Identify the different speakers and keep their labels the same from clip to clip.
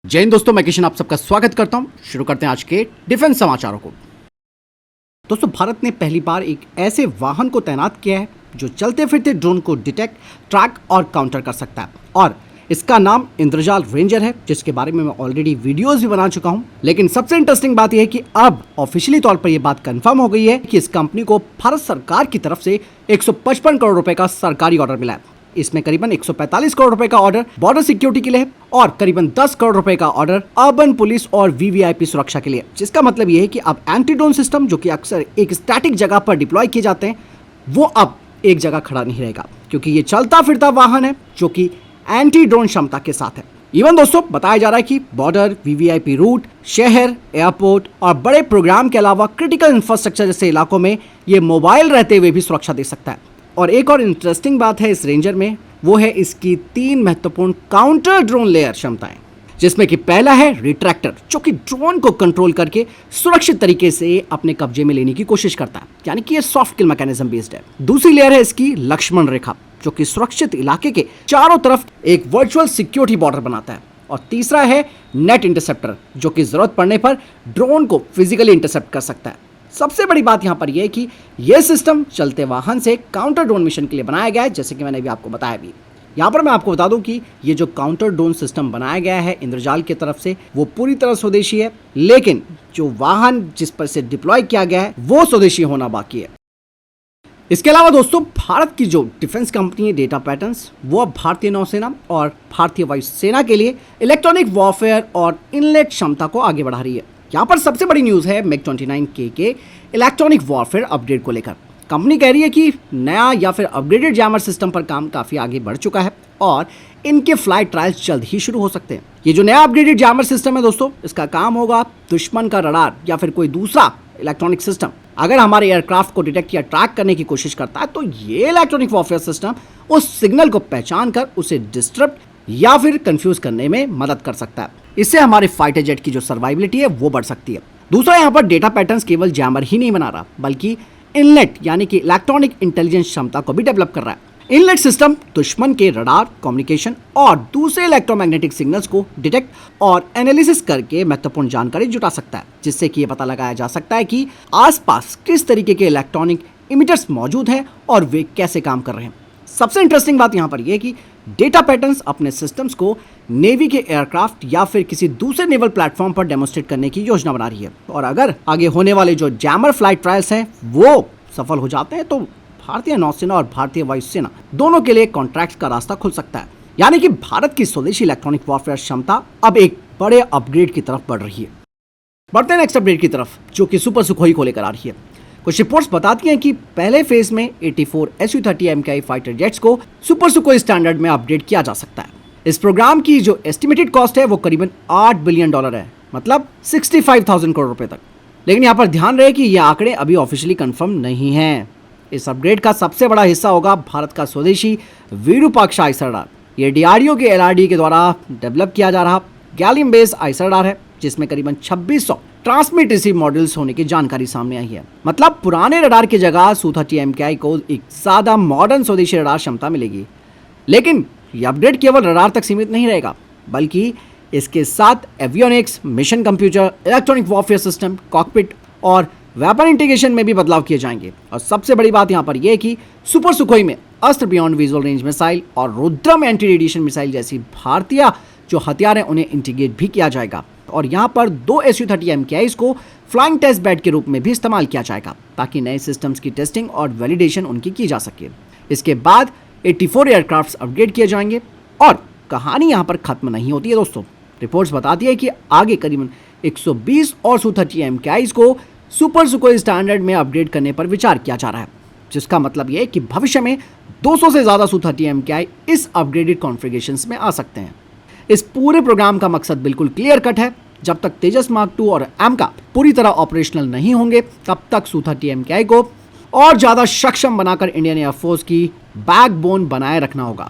Speaker 1: जय हिंद दोस्तों, मैं किशन आप सबका स्वागत करता हूं। शुरू करते हैं आज के डिफेंस समाचारों को। दोस्तों, भारत ने पहली बार एक ऐसे वाहन को तैनात किया है जो चलते फिरते ड्रोन को डिटेक्ट, ट्रैक और काउंटर कर सकता है और इसका नाम इंद्रजाल रेंजर है, जिसके बारे में मैं ऑलरेडी वीडियोस भी बना चुका हूं। लेकिन सबसे इंटरेस्टिंग बात यह है कि अब ऑफिशियली तौर पर यह बात कंफर्म हो गई है कि इस कंपनी को भारत सरकार की तरफ से 155 करोड़ रुपए का सरकारी ऑर्डर मिला है। इसमें करीबन 145 करोड़ रुपए का ऑर्डर बॉर्डर सिक्योरिटी के लिए है और करीबन 10 करोड़ रुपए का ऑर्डर अर्बन पुलिस और वीवीआईपी सुरक्षा के लिए। जिसका मतलब यह है कि अब एंटी ड्रोन सिस्टम, जो कि अक्सर एक स्टैटिक जगह पर डिप्लॉय किए जाते हैं, वो अब एक जगह खड़ा नहीं रहेगा, क्योंकि ये चलता फिरता वाहन है जो कि एंटी ड्रोन क्षमता के साथ है। इवन दोस्तों, बताया जा रहा है कि बॉर्डर, वीवीआईपी रूट, शहर, एयरपोर्ट और बड़े प्रोग्राम के अलावा क्रिटिकल इंफ्रास्ट्रक्चर जैसे इलाकों में ये मोबाइल रहते हुए भी सुरक्षा दे सकता है। और एक और इंटरेस्टिंग बात है इस रेंजर में, वो है इसकी 3 महत्वपूर्ण काउंटर ड्रोन लेयर क्षमताएं, जिसमें कि पहला है रिट्रैक्टर, जो कि ड्रोन को कंट्रोल करके सुरक्षित तरीके से अपने कब्जे में लेने की कोशिश करता है, यानी कि ये सॉफ्ट किल मैकेनिज्म बेस्ड है। दूसरी लेयर है इसकी लक्ष्मण रेखा, जो कि सुरक्षित इलाके के चारों तरफ एक वर्चुअल सिक्योरिटी बॉर्डर बनाता है। और तीसरा है नेट इंटरसेप्टर, जो कि जरूरत पड़ने पर ड्रोन को फिजिकली इंटरसेप्ट कर सकता है। सबसे बड़ी बात यहां पर यह है कि यह सिस्टम चलते वाहन से काउंटर ड्रोन मिशन के लिए बनाया गया है, जैसे कि मैंने भी आपको बताया भी। यहां पर मैं आपको बता दूं कि ये जो काउंटर ड्रोन सिस्टम बनाया गया है इंद्रजाल की तरफ से, वो पूरी तरह स्वदेशी है, लेकिन जो वाहन जिस पर से डिप्लॉय किया गया है वो स्वदेशी होना बाकी है। इसके अलावा दोस्तों, भारत की जो डिफेंस कंपनी है डेटा पैटर्न्स, वो अब भारतीय नौसेना और भारतीय वायुसेना के लिए इलेक्ट्रॉनिक वॉरफेयर और इनलेट क्षमता को आगे बढ़ा रही है। यहाँ पर सबसे बड़ी न्यूज़ है MiG-29K के इलेक्ट्रॉनिक वॉरफेयर अपग्रेड को लेकर। कंपनी कह रही है कि नया या फिर अपग्रेडेड जैमर सिस्टम पर काम काफ़ी आगे बढ़ चुका है और इनके फ्लाइट ट्रायल्स जल्द ही शुरू हो सकते हैं। ये जो नया अपग्रेडेड जैमर सिस्टम है दोस्तों, इसका काम होगा दुश्मन का रडार या फिर कोई दूसरा इलेक्ट्रॉनिक सिस्टम अगर हमारे एयरक्राफ्ट को डिटेक्ट या ट्रैक करने की कोशिश करता है, तो ये इलेक्ट्रॉनिक वॉरफेयर सिस्टम उस सिग्नल को पहचान कर उसे डिस्टर्ब या फिर कंफ्यूज करने में मदद कर सकता है। इससे हमारे फाइटर जेट की जो सर्वाइबिलिटी है वो बढ़ सकती है। दूसरा, यहाँ पर डेटा पैटर्न्स केवल जैमर ही नहीं बना रहा, बल्कि इनलेट यानी कि इलेक्ट्रॉनिक इंटेलिजेंस क्षमता को भी डेवलप कर रहा है। इनलेट सिस्टम दुश्मन के रडार, कम्युनिकेशन और दूसरे इलेक्ट्रोमैग्नेटिक सिग्नल्स को डिटेक्ट और एनालिसिस करके महत्वपूर्ण जानकारी जुटा सकता है, जिससे कि ये पता लगाया जा सकता है कि आसपास किस तरीके के इलेक्ट्रॉनिक इमिटर्स मौजूद हैं और वे कैसे काम कर रहे हैं। सबसे इंटरेस्टिंग बात यहाँ पर यह है कि डेटा पैटर्न्स अपने सिस्टम्स को नेवी के एयरक्राफ्ट या फिर किसी दूसरे नेवल प्लेटफॉर्म पर डेमोन्स्ट्रेट करने की योजना बना रही है। और अगर आगे होने वाले जो जैमर फ्लाइट ट्रायल्स हैं वो सफल हो जाते हैं, तो भारतीय नौसेना और भारतीय वायुसेना दोनों के लिए कॉन्ट्रैक्ट का रास्ता खुल सकता है। यानी कि भारत की स्वदेशी इलेक्ट्रॉनिक वॉरफेयर क्षमता अब एक बड़े अपग्रेड की तरफ बढ़ रही है। बढ़ते हैं नेक्स्ट अपग्रेड की तरफ, जो कि सुपर सुखोई को लेकर आ रही है। कुछ रिपोर्ट्स बताती हैं कि पहले फेज में 84 Su-30 MKI फाइटर जेट्स को सुपर सुखोई स्टैंडर्ड में अपग्रेड किया जा सकता है। इस प्रोग्राम की जो एस्टिमेटेड कॉस्ट है वो करीबन $8 बिलियन है, मतलब 65,000 करोड़ रुपए तक। लेकिन यहाँ पर ध्यान रहे कि ये आंकड़े अभी ऑफिशियली कंफर्म नहीं हैं। इस अपग्रेड का सबसे बड़ा हिस्सा होगा भारत का स्वदेशी विरूपाक्ष आईसर रडार। ये DRDO के LRDE के द्वारा डेवलप किया जा रहा गैलियम बेस्ड आईसर रडार है, जिसमें करीबन 2600 ट्रांसमिट रिसीव मॉड्यूल्स होने की जानकारी सामने आई है। मतलब पुराने रडार की जगह Su-30 MKI को एक ज्यादा मॉडर्न स्वदेशी रडार क्षमता मिलेगी। लेकिन यह अपडेट केवल रडार तक सीमित नहीं रहेगा, बल्कि इसके साथ avionics, mission computer, electronic warfare system, cockpit और वेपन इंटीग्रेशन में भी बदलाव किए जाएंगे। और सबसे बड़ी बात यहाँ पर यह है कि सुपर सुखोई में अस्त्र बियॉन्ड विजुअल रेंज मिसाइल और रुद्रम एंटी रेडिएशन मिसाइल जैसी भारतीय जो हथियार हैं उन्हें इंटीग्रेट भी किया जाएगा। और यहाँ पर 2 Su-30 MKIs को फ्लाइंग टेस्ट बेड के रूप में भी इस्तेमाल किया जाएगा, ताकि नए सिस्टम्स की टेस्टिंग और वैलिडेशन उनकी की जा सके। इसके बाद 84 एयरक्राफ्ट अपग्रेड किए जाएंगे। और कहानी यहाँ पर खत्म नहीं होती है दोस्तों। रिपोर्ट्स बताती है कि आगे करीबन 120 और Su-30 MKIs को सुपर सुखोई स्टैंडर्ड में अपग्रेड करने पर विचार किया जा रहा है, जिसका मतलब यह है कि भविष्य में 200 से ज़्यादा Su-30 MKI इस अपग्रेडेड कॉन्फ़िगरेशंस में आ सकते हैं। इस पूरे प्रोग्राम का मकसद बिल्कुल क्लियर कट है। जब तक तेजस मार्क 2 और AMCA पूरी तरह ऑपरेशनल नहीं होंगे, तब तक Su-30 MKI को और ज़्यादा सक्षम बनाकर इंडियन एयरफोर्स की बैकबोन बनाए रखना होगा।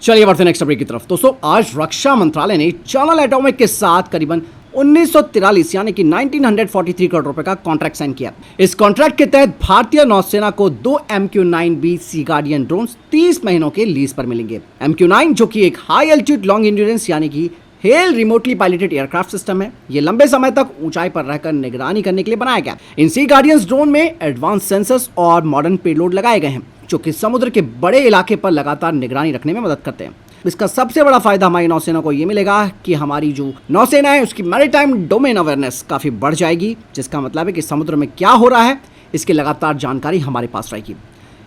Speaker 1: चलिए बढ़ते नेक्स्ट अपडेट की तरफ। दोस्तों, आज रक्षा मंत्रालय ने जनरल एटॉमिक के साथ करीबन 1943 यानी कि 1943 करोड़ रुपए का कॉन्ट्रैक्ट साइन किया। इस कॉन्ट्रैक्ट के तहत भारतीय नौसेना को 2 MQ-9B सी गार्डियन ड्रोन्स 30 महीनों के लीज पर मिलेंगे। MQ-9 जो कि एक हाई एल्टीट्यूड लॉन्ग एंड्योरेंस यानी कि hello remotely piloted aircraft system है। ये लंबे समय तक ऊंचाई पर रहकर निगरानी करने के लिए बनाया गया। इन सी गार्डियंस ड्रोन में एडवांस सेंसर्स और मॉडर्न पेलोड लगाए गए हैं जो कि समुद्र के बड़े इलाके पर लगातार निगरानी रखने में मदद करते हैं। इसका सबसे बड़ा फायदा हमारी नौसेना को ये मिलेगा कि हमारी जो नौसेना है उसकी मैरीटाइम डोमेन अवेयरनेस काफी बढ़ जाएगी, जिसका मतलब है कि समुद्र में क्या हो रहा है इसकी लगातार जानकारी हमारे पास रहेगी।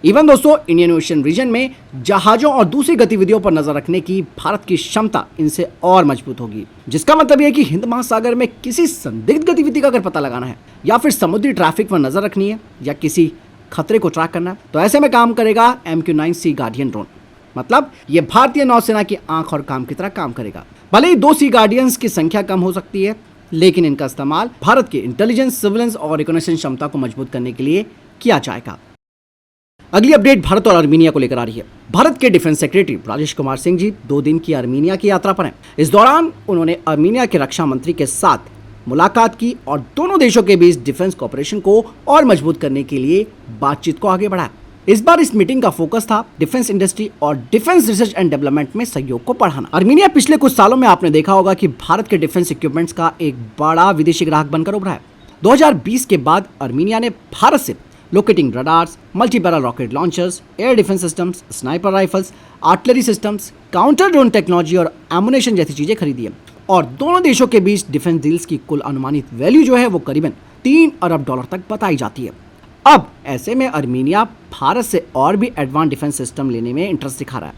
Speaker 1: इवन दोस्तों, इंडियन ओशन रीजन में जहाजों और दूसरी गतिविधियों पर नजर रखने की भारत की क्षमता इनसे और मजबूत होगी, जिसका मतलब यह है कि हिंद महासागर में किसी संदिग्ध गतिविधि का अगर पता लगाना है या फिर समुद्री ट्रैफिक पर नजर रखनी है या किसी खतरे को ट्रैक करना है तो ऐसे में काम करेगा MQ-9 सी गार्डियन ड्रोन। मतलब ये भारतीय नौसेना की आंख और काम की तरह काम करेगा। भले ही 2 सी गार्डियंस की संख्या कम हो सकती है, लेकिन इनका इस्तेमाल भारत के इंटेलिजेंस, सर्विलेंस और रिकॉग्निशन क्षमता को मजबूत करने के लिए किया जाएगा। अगली अपडेट भारत और आर्मीनिया को लेकर आ रही है। भारत के डिफेंस सेक्रेटरी राजेश कुमार सिंह जी 2 दिन की आर्मीनिया की यात्रा पर हैं। इस दौरान उन्होंने आर्मीनिया के रक्षा मंत्री के साथ मुलाकात की और दोनों देशों के बीच डिफेंस कोऑपरेशन को और मजबूत करने के लिए बातचीत को आगे बढ़ाया। इस बार इस मीटिंग का फोकस था डिफेंस इंडस्ट्री और डिफेंस रिसर्च एंड डेवलपमेंट में सहयोग को बढ़ाना। आर्मीनिया पिछले कुछ सालों में आपने देखा होगा कि भारत के डिफेंस इक्विपमेंट्स का एक बड़ा विदेशी ग्राहक बनकर उभरा है। 2020 के बाद आर्मीनिया ने भारत से locating radars, multi barrel rocket launchers, air defence systems, sniper rifles, artillery systems, counter drone technology और एमुनेशन जैसी चीजें खरीदी है। और दोनों देशों के बीच डिफेंस डील्स की कुल अनुमानित वैल्यू जो है वो करीबन $3 अरब तक बताई जाती है। अब ऐसे में आर्मीनिया भारत से और भी एडवांस डिफेंस सिस्टम लेने में इंटरेस्ट दिखा रहा है।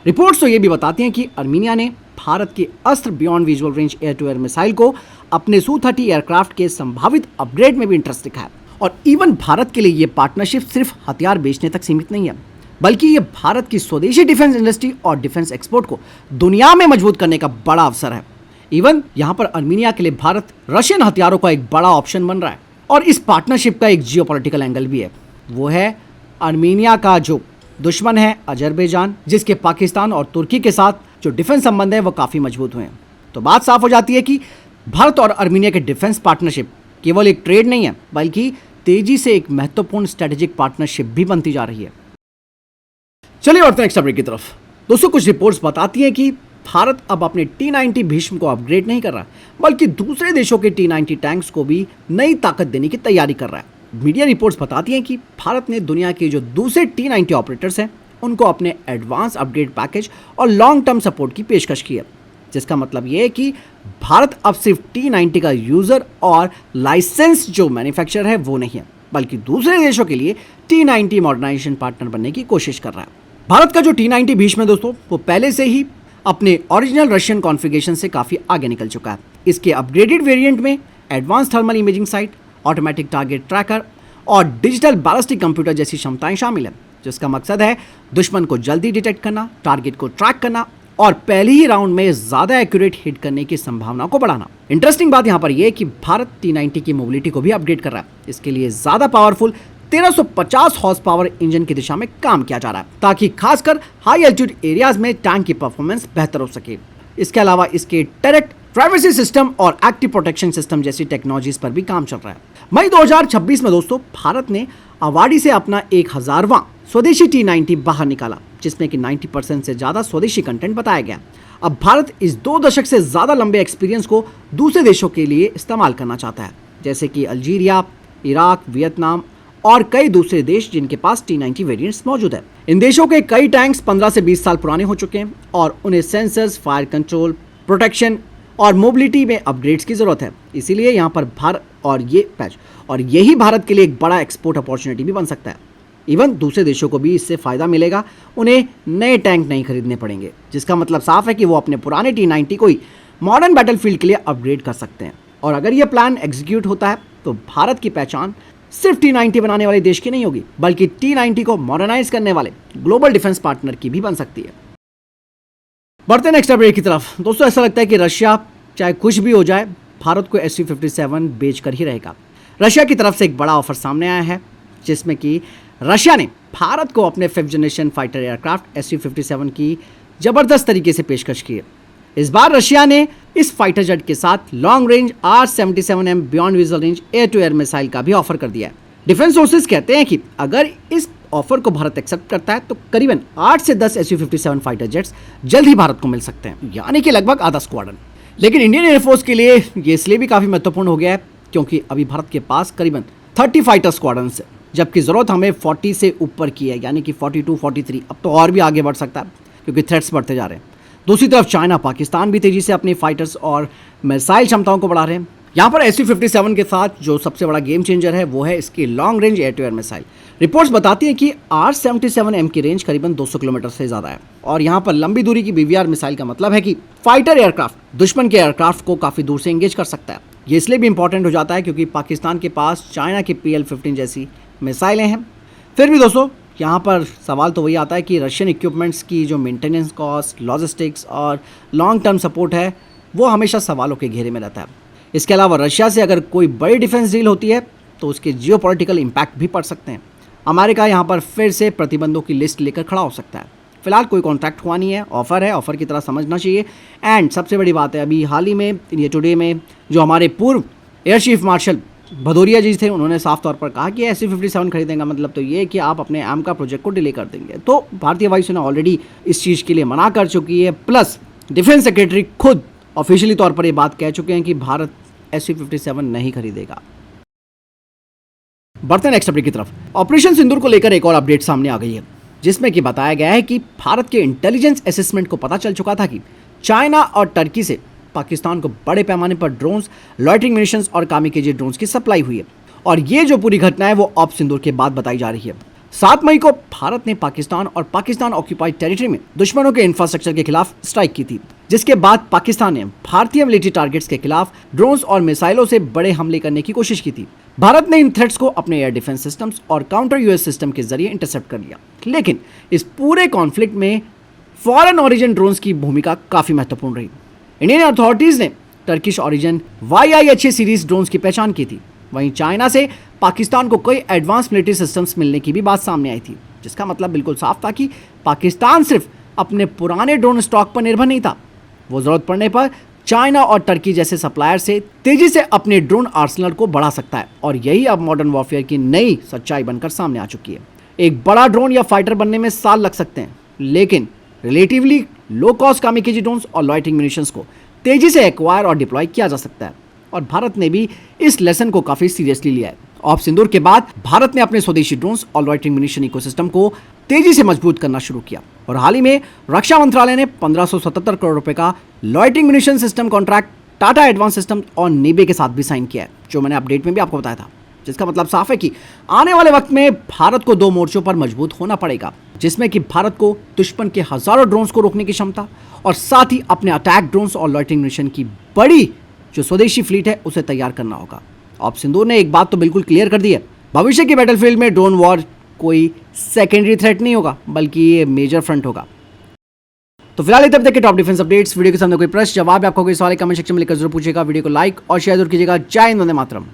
Speaker 1: रिपोर्ट्स तो ये भी बताती हैं कि आर्मीनिया ने भारत के Astra beyond visual range air to air missile को अपने Su-30 एयरक्राफ्ट के संभावित अपग्रेड में भी इंटरेस्ट दिखाया। और इवन भारत के लिए ये पार्टनरशिप सिर्फ हथियार बेचने तक सीमित नहीं है, बल्कि ये भारत की स्वदेशी डिफेंस इंडस्ट्री और डिफेंस एक्सपोर्ट को दुनिया में मजबूत करने का बड़ा अवसर है। इवन यहाँ पर आर्मीनिया के लिए भारत रशियन हथियारों का एक बड़ा ऑप्शन बन रहा है। और इस पार्टनरशिप का एक जियोपॉलिटिकल एंगल भी है, वो है आर्मीनिया का जो दुश्मन है अजरबैजान, जिसके पाकिस्तान और तुर्की के साथ जो डिफेंस संबंध है वो काफ़ी मजबूत हुए हैं। तो बात साफ हो जाती है कि भारत और आर्मीनिया के डिफेंस पार्टनरशिप केवल एक ट्रेड नहीं है, बल्कि तेजी से एक महत्वपूर्ण स्ट्रेटेजिक पार्टनरशिप भी बनती जा रही है। चलिए बढ़ते हैं नेक्स्ट अपडेट की तरफ। दोस्तों, कुछ रिपोर्ट्स बताती हैं कि भारत अब अपने T-90 भीष्म को अपग्रेड नहीं कर रहा, बल्कि दूसरे देशों के T-90 टैंक्स को भी नई ताकत देने की तैयारी कर रहा है। मीडिया रिपोर्ट्स बताती हैं कि भारत ने दुनिया के जो दूसरे T-90 ऑपरेटर्स हैं उनको अपने एडवांस अपग्रेड पैकेज और लॉन्ग टर्म सपोर्ट की पेशकश की है, जिसका मतलब ये है कि भारत अब सिर्फ T-90 का यूजर और लाइसेंस जो मैन्युफैक्चरर है वो नहीं है, बल्कि दूसरे देशों के लिए T-90 मॉडर्नाइजेशन पार्टनर बनने की कोशिश कर रहा है। भारत का जो T-90 भीष्म है दोस्तों, वो पहले से ही अपने ओरिजिनल रशियन कॉन्फ़िगरेशन से काफ़ी आगे निकल चुका है। इसके अपग्रेडेड वेरिएंट में advance thermal imaging site, automatic target tracker और डिजिटल बैलिस्टिक कंप्यूटर जैसी क्षमताएं शामिल हैं, जिसका मकसद है दुश्मन को जल्दी डिटेक्ट करना, टारगेट को ट्रैक करना और पहले ही राउंड में ज़्यादा एक्यूरेट हिट करने की संभावना को बढ़ाना। इंटरेस्टिंग बात यहाँ पर यह है कि भारत T-90 की मोबिलिटी को भी अपग्रेड कर रहा है। इसके लिए ज़्यादा पावरफुल 1350 हॉर्स पावर इंजन की दिशा में काम किया जा रहा है, ताकि खासकर हाई एल्टीट्यूड एरियाज में टैंक की परफॉर्मेंस बेहतर हो सके। इसके अलावा इसके टरेट, प्राइवेसी सिस्टम और एक्टिव प्रोटेक्शन सिस्टम जैसी टेक्नोलॉजीज पर भी काम चल रहा है। मई 2026 में दोस्तों भारत ने अवाडी से अपना 1000वां स्वदेशी T-90 बाहर निकाला, जिसमें कि 90% से ज़्यादा स्वदेशी कंटेंट बताया गया। अब भारत इस 2 दशक से ज़्यादा लंबे एक्सपीरियंस को दूसरे देशों के लिए इस्तेमाल करना चाहता है, जैसे कि अल्जीरिया, इराक, वियतनाम और कई दूसरे देश जिनके पास T-90 वेरिएंट्स मौजूद है। इन देशों के कई टैंक्स 15 से 20 साल पुराने हो चुके हैं और उन्हें सेंसर्स, फायर कंट्रोल, प्रोटेक्शन और मोबिलिटी में अपग्रेड्स की ज़रूरत है। इसीलिए यहाँ पर भारत और यही भारत के लिए एक बड़ा एक्सपोर्ट अपॉर्चुनिटी भी बन सकता है। इवन दूसरे देशों को भी इससे फ़ायदा मिलेगा, उन्हें नए टैंक नहीं खरीदने पड़ेंगे, जिसका मतलब साफ है कि वो अपने पुराने T-90 को ही मॉडर्न बैटलफील्ड के लिए अपग्रेड कर सकते हैं। और अगर ये प्लान एग्जीक्यूट होता है तो भारत की पहचान सिर्फ T-90 बनाने वाले देश की नहीं होगी, बल्कि T-90 को मॉडर्नाइज करने वाले ग्लोबल डिफेंस पार्टनर की भी बन सकती है। बढ़ते नेक्स्ट अपडेट की तरफ। दोस्तों, ऐसा लगता है कि रशिया चाहे कुछ भी हो जाए भारत को Su-57 बेचकर ही रहेगा। रशिया की तरफ से एक बड़ा ऑफर सामने आया है, जिसमें कि रशिया ने भारत को अपने 5th generation fighter aircraft Su-57 की ज़बरदस्त तरीके से पेशकश की है। इस बार रशिया ने इस फाइटर जेट के साथ long range R-77M beyond visual range air to air missile का भी ऑफर कर दिया है। डिफेंस सोर्सेज कहते हैं कि अगर इस ऑफर को भारत एक्सेप्ट करता है तो करीबन 8 से 10 Su-57 फाइटर जेट्स जल्द ही भारत को मिल सकते हैं, यानी कि लगभग आधा स्क्वाड्रन। लेकिन इंडियन एयरफोर्स के लिए ये इसलिए भी काफ़ी महत्वपूर्ण हो गया है क्योंकि अभी भारत के पास करीबन 30 फाइटर स्क्वाड्रन है, जबकि ज़रूरत हमें 40 से ऊपर की है, यानी कि 42, 43। अब तो और भी आगे बढ़ सकता है क्योंकि थ्रेट्स बढ़ते जा रहे हैं। दूसरी तरफ चाइना, पाकिस्तान भी तेज़ी से अपनी फाइटर्स और मिसाइल क्षमताओं को बढ़ा रहे हैं। यहाँ पर Su-57 के साथ जो सबसे बड़ा गेम चेंजर है वो है इसकी long range air to air missile. Reports बताती हैं कि R-77M की रेंज करीबन 200 किलोमीटर से ज़्यादा है और यहाँ पर लंबी दूरी की BVR मिसाइल का मतलब है कि फाइटर एयरक्राफ्ट दुश्मन के एयरक्राफ्ट को काफ़ी दूर से एंगेज कर सकता है। ये इसलिए भी इंपॉर्टेंट हो जाता है क्योंकि पाकिस्तान के पास चाइना की PL-15 जैसी मिसाइलें हैं। फिर भी दोस्तों यहाँ पर सवाल तो वही आता है कि रशियन इक्विपमेंट्स की जो मेंटेनेंस कॉस्ट, लॉजिस्टिक्स और लॉन्ग टर्म सपोर्ट है वो हमेशा सवालों के घेरे में रहता है। इसके अलावा रशिया से अगर कोई बड़ी डिफेंस डील होती है तो उसके जियोपॉलिटिकल इम्पैक्ट भी पड़ सकते हैं। अमेरिका यहाँ पर फिर से प्रतिबंधों की लिस्ट लेकर खड़ा हो सकता है। फिलहाल कोई कॉन्ट्रैक्ट हुआ नहीं है, ऑफर है, ऑफर की तरह समझना चाहिए। एंड सबसे बड़ी बात है, अभी हाल ही में इंडिया टुडे में जो हमारे पूर्व एयर चीफ मार्शल भदौरिया जी थे, उन्होंने साफ तौर पर कहा कि Su-57 खरीदेंगे मतलब तो ये कि आप अपने AMCA प्रोजेक्ट को डिले कर देंगे। तो भारतीय वायुसेना ऑलरेडी इस चीज़ के लिए मना कर चुकी है। प्लस डिफेंस सेक्रेटरी खुद ऑफिशियली तौर पर ये बात कह चुके हैं कि भारत Su-57 नहीं खरीदेगा। बढ़ते नेक्स्ट अपडेट की तरफ। ऑपरेशन सिंदूर को लेकर एक और अपडेट सामने आ गई है जिसमें कि बताया गया है कि भारत के इंटेलिजेंस असेसमेंट को पता चल चुका था कि चाइना और टर्की से पाकिस्तान को बड़े पैमाने पर ड्रोन्स, लॉयटरिंग मिशंस और कामिकेजे ड्रोन्स की सप्लाई हुई है और ये जो पूरी घटना है वो ऑपरेशन सिंदूर के बाद बताई जा रही है। 7 मई को भारत ने पाकिस्तान और पाकिस्तान ऑक्यूपाइड टेरिटरी में दुश्मनों के इंफ्रास्ट्रक्चर के खिलाफ स्ट्राइक की थी, जिसके बाद पाकिस्तान ने भारतीय मिलिट्री टारगेट्स के खिलाफ ड्रोन्स और मिसाइलों से बड़े हमले करने की कोशिश की थी। भारत ने इन थ्रेट्स को अपने एयर डिफेंस सिस्टम्स और काउंटर यूएस सिस्टम के जरिए इंटरसेप्ट कर लिया। लेकिन इस पूरे कॉन्फ्लिक्ट में फॉरेन ओरिजिन ड्रोन्स की भूमिका काफी महत्वपूर्ण रही। इंडियन अथॉरिटीज ने Turkish origin YIHA series drones की पहचान की थी। वहीं चाइना से पाकिस्तान को कई एडवांस मिलिट्री सिस्टम्स मिलने की भी बात सामने आई थी, जिसका मतलब बिल्कुल साफ था कि पाकिस्तान सिर्फ अपने पुराने ड्रोन स्टॉक पर निर्भर नहीं था, वो जरूरत पड़ने पर चाइना और टर्की जैसे सप्लायर से तेजी से अपने ड्रोन आर्सेनल को बढ़ा सकता है। और यही अब मॉडर्न वॉरफेयर की नई सच्चाई बनकर सामने आ चुकी है। एक बड़ा ड्रोन या फाइटर बनने में साल लग सकते हैं, लेकिन रिलेटिवली लो कॉस्ट कामिकेजे ड्रोन्स और लॉयटरिंग म्यूनिशंस को तेजी से एक्वायर और डिप्लॉय किया जा सकता है और भारत ने भी इस लेसन को काफी सीरियसली लिया है। ऑपरेशन सिंदूर के बाद भारत ने अपने स्वदेशी ड्रोन्स और लॉयटरिंग म्यूनिशन इकोसिस्टम को तेजी से मजबूत करना शुरू किया और हाल ही में रक्षा मंत्रालय ने 1577 करोड़ रुपए का loitering munition system contract Tata advance system और नेबे के साथ भी साइन किया है, जो मैंने अपडेट में भी आपको बताया था। जिसका मतलब साफ है कि आने वाले वक्त में भारत को 2 मोर्चों पर मजबूत होना पड़ेगा, जिसमें कि भारत को दुश्मन के हजारों ड्रोन्स को रोकने की क्षमता और साथ ही अपने अटैक ड्रोन्स और लॉयटरिंग म्यूनिशन की बड़ी जो स्वदेशी फ्लीट है उसे तैयार करना होगा। ऑपरेशन सिंदूर ने एक बात तो बिल्कुल क्लियर कर दी है, भविष्य के बैटलफील्ड में ड्रोन वॉर कोई सेकेंडरी थ्रेट नहीं होगा बल्कि ये मेजर फ्रंट होगा। तो फिलहाल तब तक के टॉप डिफेंस अपडेट्स। वीडियो के सामने कोई प्रश्न जवाब आपको कोई सवाल कमेंट सेक्शन में लिखकर जरूर पूछेगा। वीडियो को लाइक और शेयर जरूर कीजिएगा। जय हिंद, वंदे मातरम।